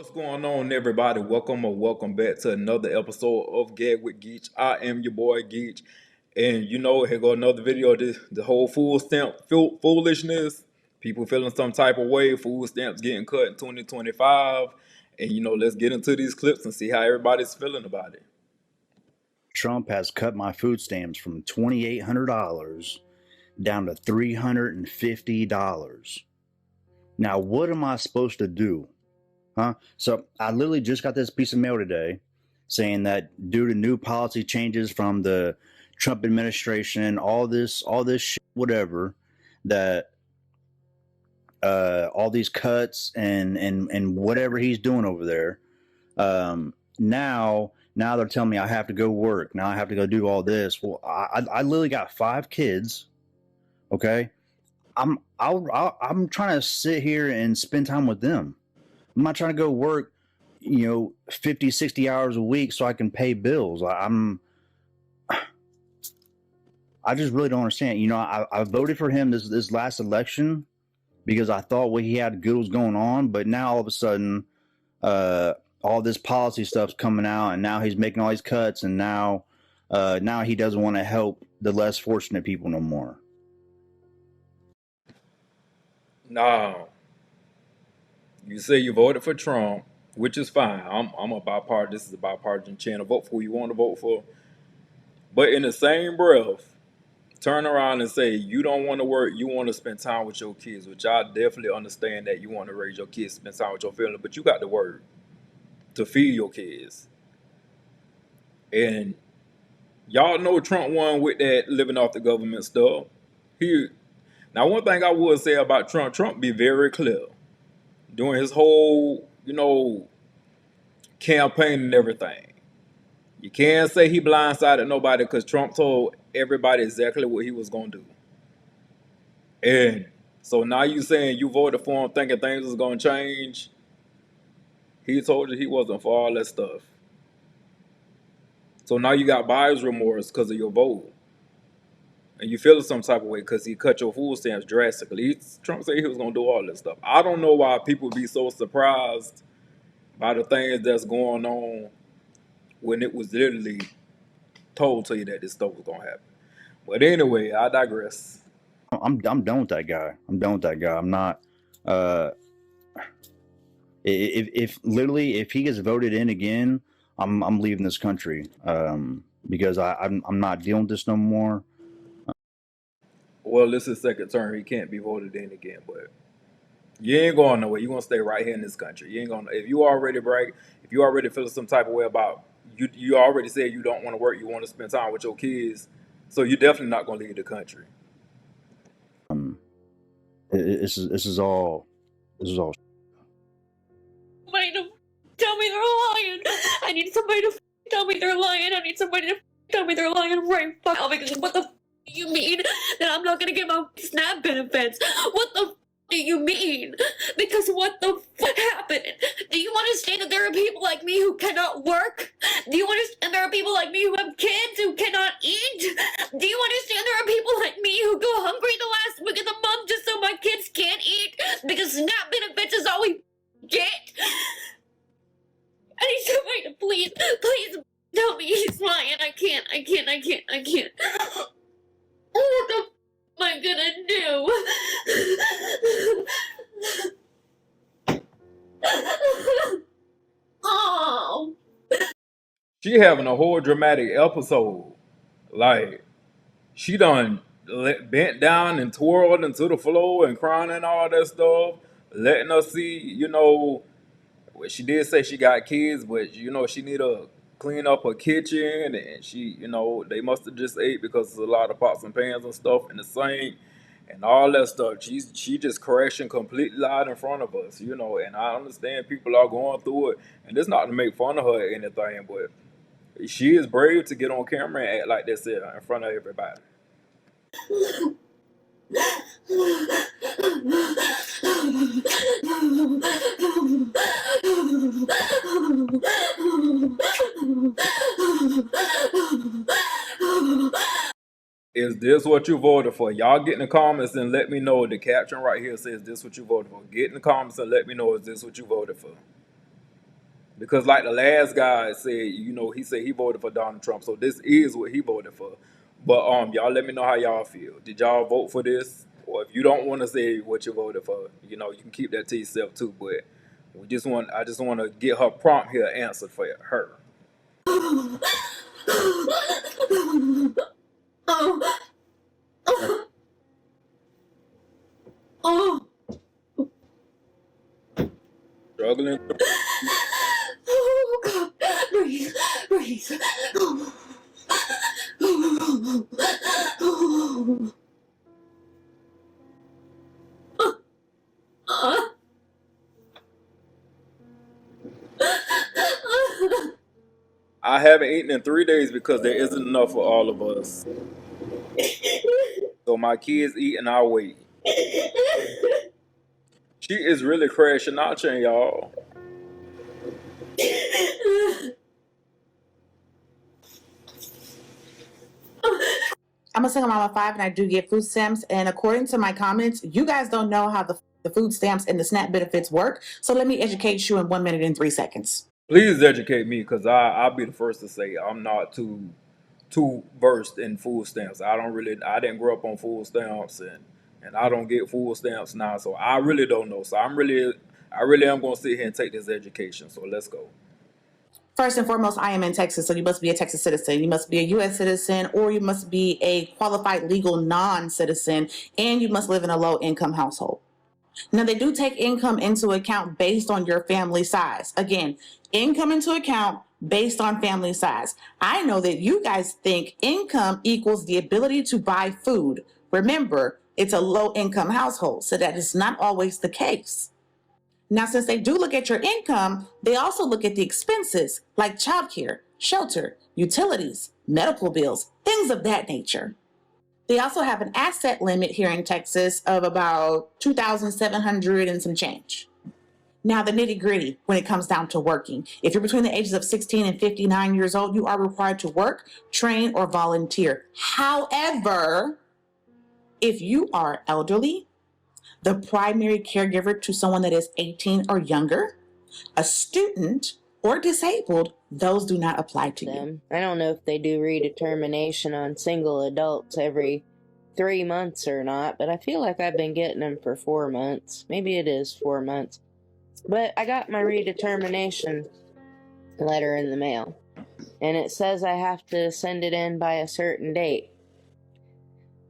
What's going on, everybody? Welcome back to another episode of Gag with Geach. I am your boy Geach, and here go another video of the whole food stamp foolishness. People feeling some type of way. Food stamps getting cut in 2025, and let's get into these clips and see how everybody's feeling about it. Trump has cut my food stamps from $2,800 down to $350. Now, what am I supposed to do? So I literally just got this piece of mail today saying that due to new policy changes from the Trump administration, all this shit, whatever, that all these cuts and whatever he's doing over there, now they're telling me I have to go work. Now I have to go do all this. Well, I literally got 5 kids. Okay, I'm trying to sit here and spend time with them. I'm not trying to go work, 50, 60 hours a week so I can pay bills. I just really don't understand. I voted for him this last election because I thought what he had good was going on, but now all of a sudden, all this policy stuff's coming out, and now he's making all these cuts, and now he doesn't want to help the less fortunate people no more. Now, you say you voted for Trump, which is fine. I'm a bipartisan. This is a bipartisan channel. Vote for who you want to vote for. But in the same breath, turn around and say you don't want to work. You want to spend time with your kids, which I definitely understand that you want to raise your kids, spend time with your family. But you got to work to feed your kids. And y'all know Trump won with that living off the government stuff. Now, one thing I would say about Trump be very clear. During his whole, campaign and everything. You can't say he blindsided nobody because Trump told everybody exactly what he was going to do. And so now you saying you voted for him thinking things was going to change. He told you he wasn't for all that stuff. So now you got buyer's remorse because of your vote. And you feel some type of way because he cut your food stamps drastically. Trump said he was going to do all this stuff. I don't know why people be so surprised by the things that's going on when it was literally told to you that this stuff was going to happen. But anyway, I digress. I'm done with that guy. I'm not. If he gets voted in again, I'm leaving this country because I'm not dealing with this no more. Well, this is second term. He can't be voted in again, but you ain't going nowhere. You're going to stay right here in this country. You ain't going to, if you already feel some type of way about, you already said you don't want to work, you want to spend time with your kids, so you're definitely not going to leave the country. This is all. Somebody to tell me they're lying. I need somebody to tell me they're lying. I need somebody to tell me they're lying right now, because what the you mean that I'm not gonna get my SNAP benefits? What the do you mean? Because what the happened? Do you understand that there are people like me who cannot work? Do you understand there are people like me who have kids who cannot eat? Do you understand there are people like me who go hungry the last week of the month just so my kids can't eat? Because SNAP benefits is all we get. I need somebody to please tell me he's lying. I can't. What the am I gonna do? Oh. She having a whole dramatic episode. Like, she done bent down and twirled into the floor and crying and all that stuff, letting us see, well, she did say she got kids, but she need to clean up her kitchen, and she, they must have just ate because there's a lot of pots and pans and stuff in the sink and all that stuff. She just crashing completely loud in front of us, and I understand people are going through it, and it's not to make fun of her or anything, but she is brave to get on camera and act like this in front of everybody. Is this what you voted for? Y'all get in the comments and let me know. The caption right here says this what you voted for. Get in the comments and let me know, is this what you voted for? Because like the last guy said, he said he voted for Donald Trump, so this is what he voted for. But y'all let me know how y'all feel. Did y'all vote for this? Or if you don't want to say what you voted for, you can keep that to yourself too. But I just want to get her prompt here answered for her. Oh. Oh. Struggling. Oh God. Breathe. Breathe. I haven't eaten in 3 days because there isn't enough for all of us. So my kids eat and I wait. She is really crashing out, y'all. I'm a single mom of 5 and I do get food stamps. And according to my comments, you guys don't know how the food stamps and the SNAP benefits work. So let me educate you in 1 minute and 3 seconds. Please educate me, because I'll be the first to say I'm not too versed in food stamps. I didn't grow up on food stamps, and I don't get food stamps now, so I really don't know. So I really am going to sit here and take this education. So let's go. First and foremost, I am in Texas, so you must be a Texas citizen. You must be a U.S. citizen, or you must be a qualified legal non-citizen, and you must live in a low-income household. Now, they do take income into account based on your family size. Again, income into account based on family size. I know that you guys think income equals the ability to buy food. Remember, it's a low-income household, so that is not always the case. Now, since they do look at your income, they also look at the expenses like childcare, shelter, utilities, medical bills, things of that nature. They also have an asset limit here in Texas of about $2,700 and some change. Now, the nitty gritty when it comes down to working. If you're between the ages of 16 and 59 years old, you are required to work, train, or volunteer. However, if you are elderly, the primary caregiver to someone that is 18 or younger, a student, or disabled, those do not apply to you. I don't know if they do redetermination on single adults every 3 months or not, but I feel like I've been getting them for 4 months. Maybe it is 4 months. But I got my redetermination letter in the mail, and it says I have to send it in by a certain date.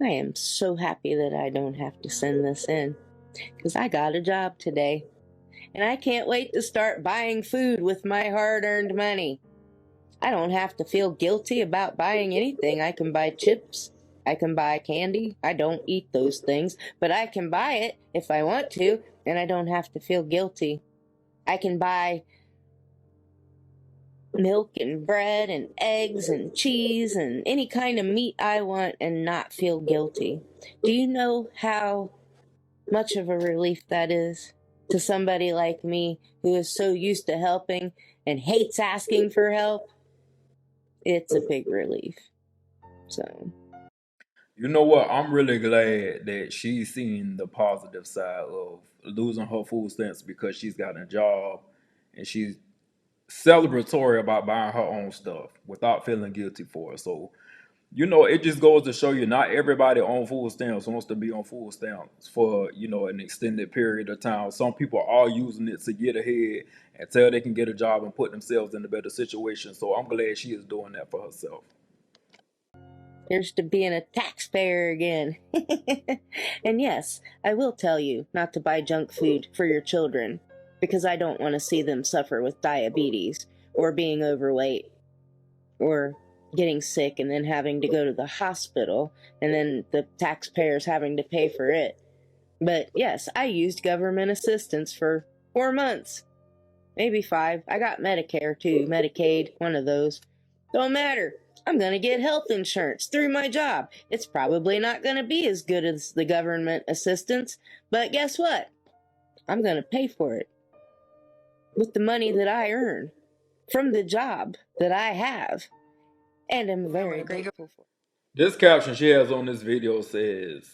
I am so happy that I don't have to send this in, because I got a job today, and I can't wait to start buying food with my hard-earned money. I don't have to feel guilty about buying anything. I can buy chips. I can buy candy. I don't eat those things, but I can buy it if I want to, and I don't have to feel guilty. I can buy milk and bread and eggs and cheese and any kind of meat I want and not feel guilty. Do you know how much of a relief that is to somebody like me who is so used to helping and hates asking for help? It's a big relief. So, You know what? I'm really glad that she's seen the positive side of losing her food stamps, because she's got a job and she's celebratory about buying her own stuff without feeling guilty for it. So, it just goes to show you not everybody on food stamps wants to be on food stamps for, an extended period of time. Some people are using it to get ahead until they can get a job and put themselves in a better situation. So I'm glad she is doing that for herself. here's to being a taxpayer again. And yes, I will tell you not to buy junk food for your children, because I don't want to see them suffer with diabetes or being overweight or getting sick and then having to go to the hospital and then the taxpayers having to pay for it. But yes, I used government assistance for 4 months, maybe 5. I got Medicare too, Medicaid, one of those. Don't matter. I'm going to get health insurance through my job. It's probably not going to be as good as the government assistance, but guess what? I'm going to pay for it with the money that I earn from the job that I have, and I'm very grateful for. This caption she has on this video says,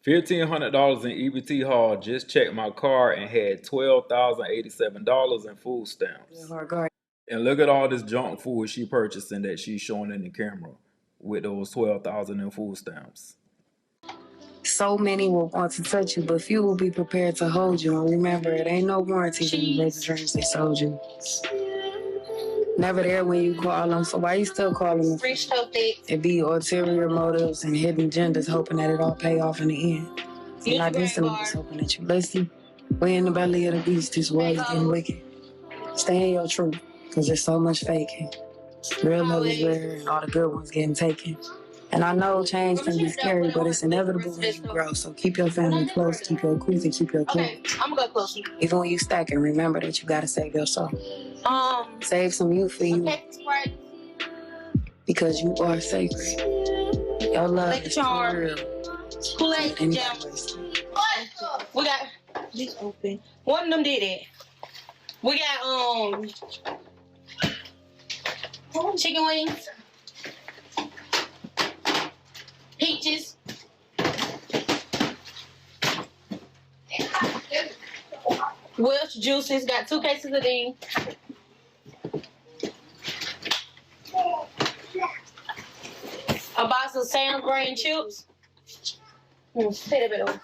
$1,500 in EBT haul. Just checked my car and had $12,087 in food stamps. And look at all this junk food she purchasing that she's showing in the camera with those $12,000 in food stamps. So many will want to touch you, but few will be prepared to hold you. And remember, it ain't no warranty on the baby dreams they sold you. Never there when you call them, so why you still calling them? It be ulterior motives and hidden agendas, hoping that it all pay off in the end. And not instantly just hoping that you listen. We in the belly of the beast, this world is getting wicked. Stay in your truth, because there's so much faking. Real love is rare and all the good ones getting taken. And I know change can be scary, but it's inevitable when you grow. So keep your family close, keep your cool, and keep your cool. Okay, I'm gonna go closer. Even when you stacking, remember that you gotta save your soul. Save some youth for you. Because you are sacred. Your love is for real. Kool-Aid jam. We got these open. One of them did it. We got chicken wings, peaches, Welch juices. Got 2 cases of these. A box of Sam's grain chips. Pay a bit over.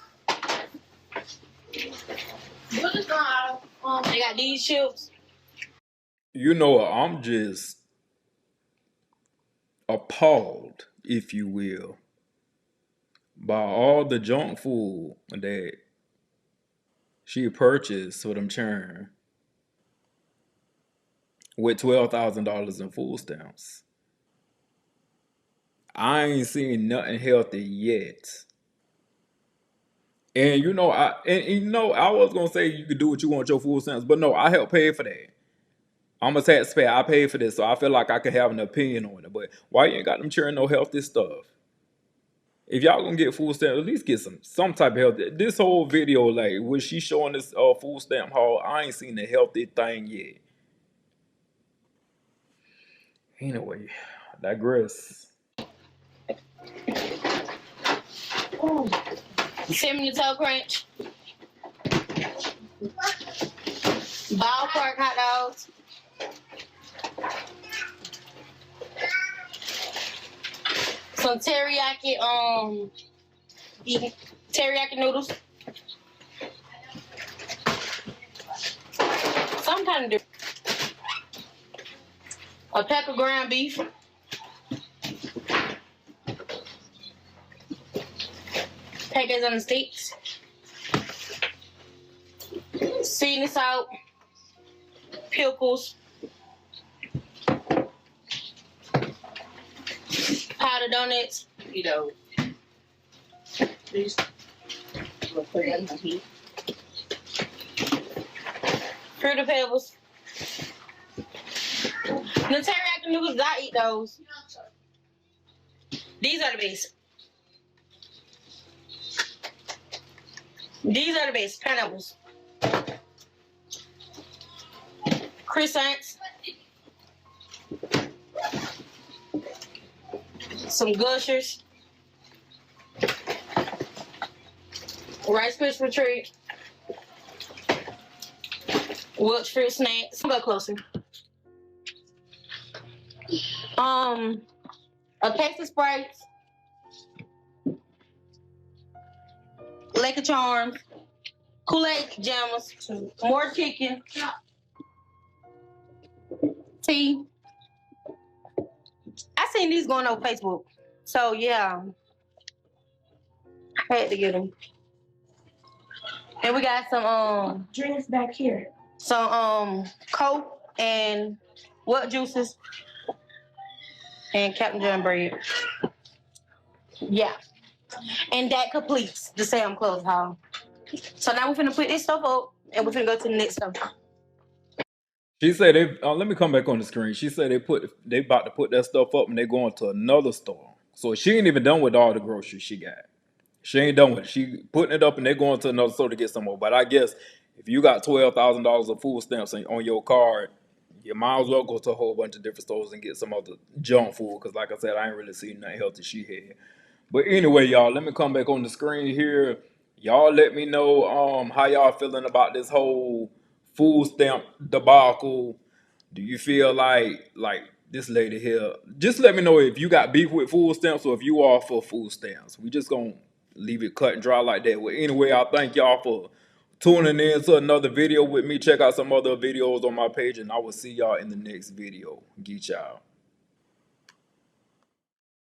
They got these chips. You know, I'm just appalled, if you will, by all the junk food that she purchased for them children with $12,000 in food stamps. I ain't seen nothing healthy yet. And you know, I was gonna say you could do what you want with your food stamps, but no, I helped pay for that. I'm a taxpayer. I paid for this, so I feel like I could have an opinion on it. But why you ain't got them children no healthy stuff? If y'all gonna get food stamps, at least get some type of healthy. This whole video, like, was she showing this food stamp haul? I ain't seen the healthy thing yet. Anyway, digress. Cinnamon Toast Crunch. Ballpark hot dogs. Some teriyaki noodles. Some kind of different. A pack of ground beef. Packets on the sticks. Seasoning salt. Pickles. Powdered donuts. You know. These. We'll put it in the heat. Fruity Pebbles. The teriyaki noodles, I eat those. These are the best. These are the best. Pineapples. Croissants. Some Gushers. Rice Krispie treat. Welch fruit snacks. Go closer. A case of Sprites. Lake of Charms. Kool-Aid pajamas. More chicken. Tea. I seen these going on Facebook. So yeah. I had to get them. And we got some drinks back here. Some Coke and what juices and Captain John bread. Yeah. And that completes the Sam Clothes haul. So now we're finna put this stuff up and we're finna go to the next stuff. She said they. Let me come back on the screen. She said they about to put that stuff up and they going to another store. So she ain't even done with all the groceries she got. She ain't done with it. She putting it up and they going to another store to get some more. But I guess if you got $12,000 of food stamps on your card, you might as well go to a whole bunch of different stores and get some other junk food. Because like I said, I ain't really seen nothing healthy she had. But anyway, y'all, let me come back on the screen here. Y'all let me know how y'all feeling about this whole food stamp debacle. Do you feel like this lady here? Just let me know if you got beef with food stamps or if you are for food stamps. We just gonna leave it cut and dry like that. Well, anyway, I thank y'all for tuning in to another video with me. Check out some other videos on my page, and I will see y'all in the next video. Geek y'all.